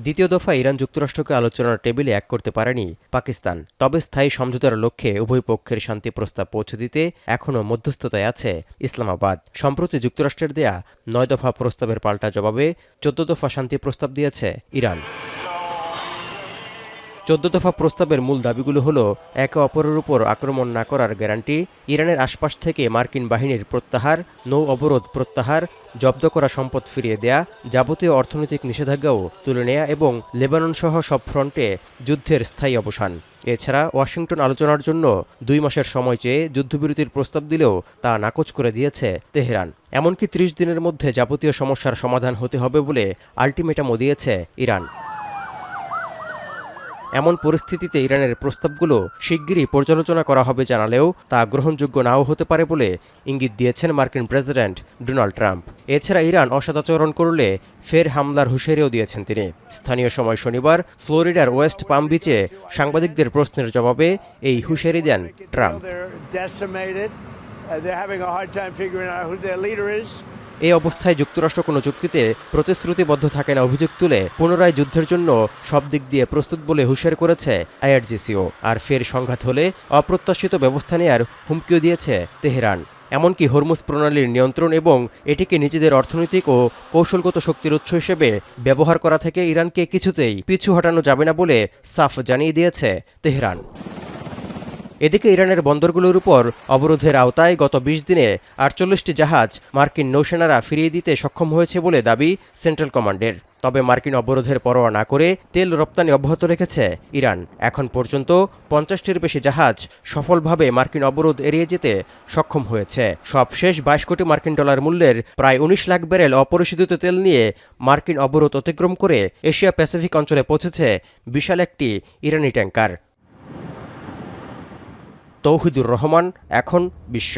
দ্বিতীয় দফা ইরান যুক্তরাষ্ট্রকে আলোচনার টেবিলে এক করতে পারেনি পাকিস্তান। তবে স্থায়ী সমঝোতার লক্ষ্যে উভয় পক্ষের শান্তি প্রস্তাব পৌঁছে দিতে এখনও মধ্যস্থতায় আছে ইসলামাবাদ। সম্প্রতি যুক্তরাষ্ট্রের দেয়া ৯ দফা প্রস্তাবের পাল্টা জবাবে ১৪ দফা শান্তি প্রস্তাব দিয়েছে ইরান। ১৪ দফা প্রস্তাবের মূল দাবিগুলো হলো একে অপরের উপর আক্রমণ না করার গ্যারান্টি, ইরানের আশপাশ থেকে মার্কিন বাহিনীর প্রত্যাহার, নৌ অবরোধ প্রত্যাহার, জব্দ করা সম্পদ ফিরিয়ে দেয়া, যাবতীয় অর্থনৈতিক নিষেধাজ্ঞাও তুলে নেয়া এবং লেবানন সহ সব ফ্রন্টে যুদ্ধের স্থায়ী অবসান। এছাড়া ওয়াশিংটন আলোচনার জন্য ২ মাসের সময় চেয়ে যুদ্ধবিরতির প্রস্তাব দিলেও তা নাকচ করে দিয়েছে তেহরান। এমনকি ৩০ দিনের মধ্যে যাবতীয় সমস্যার সমাধান হতে হবে বলে আলটিমেটামও দিয়েছে ইরান। এমন পরিস্থিতিতে ইরানের প্রস্তাবগুলো শিগগিরই পর্যালোচনা করা হবে জানালেও তা গ্রহণযোগ্য নাও হতে পারে বলে ইঙ্গিত দিয়েছেন মার্কিন প্রেসিডেন্ট ডোনাল্ড ট্রাম্প। এছাড়া ইরান অসদাচরণ করলে ফের হামলার হুঁশিয়ারিও দিয়েছেন তিনি। স্থানীয় সময় শনিবার ফ্লোরিডার ওয়েস্ট পাম বিচে সাংবাদিকদের প্রশ্নের জবাবে এই হুঁশিয়ারি দেন ট্রাম্প। এই অবস্থায় যুক্তরাষ্ট্র কোনো চুক্তিতে প্রতিশ্রুতিবদ্ধ থাকে না অভিযোগ তুলে পুনরায় যুদ্ধের জন্য সব দিক দিয়ে প্রস্তুত বলে হুঁশিয়ার করেছে আইআরজিসিও। আর ফের সংঘাত হলে অপ্রত্যাশিত ব্যবস্থা নেয়ার হুমকিও দিয়েছে তেহরান। এমনকি হরমুজ প্রণালীর নিয়ন্ত্রণ এবং এটিকে নিজেদের অর্থনৈতিক ও কৌশলগত শক্তির উৎস হিসেবে ব্যবহার করা থেকে ইরানকে কিছুতেই পিছু হটানো যাবে না বলে সাফ জানিয়ে দিয়েছে তেহরান। এদিকে ইরানের বন্দরগুলোর উপর অবরোধের আওতায় গত ২০ দিনে ৪৮টি জাহাজ মার্কিন নৌসেনারা ফিরিয়ে দিতে সক্ষম হয়েছে বলে দাবি সেন্ট্রাল কমান্ডের। তবে মার্কিন অবরোধের পরোয়া না করে তেল রপ্তানি অব্যাহত রেখেছে ইরান। এখন পর্যন্ত ৫০টির বেশি জাহাজ সফলভাবে মার্কিন অবরোধ এড়িয়ে যেতে সক্ষম হয়েছে। সবশেষ ২২ কোটি মার্কিন ডলার মূল্যের প্রায় ১৯ লাখ ব্যারেল অপরিশোধিত তেল নিয়ে মার্কিন অবরোধ অতিক্রম করে এশিয়া প্যাসিফিক অঞ্চলে পৌঁছেছে বিশাল একটি ইরানি ট্যাঙ্কার। তৌহিদুর রহমান, এখন বিশ্ব।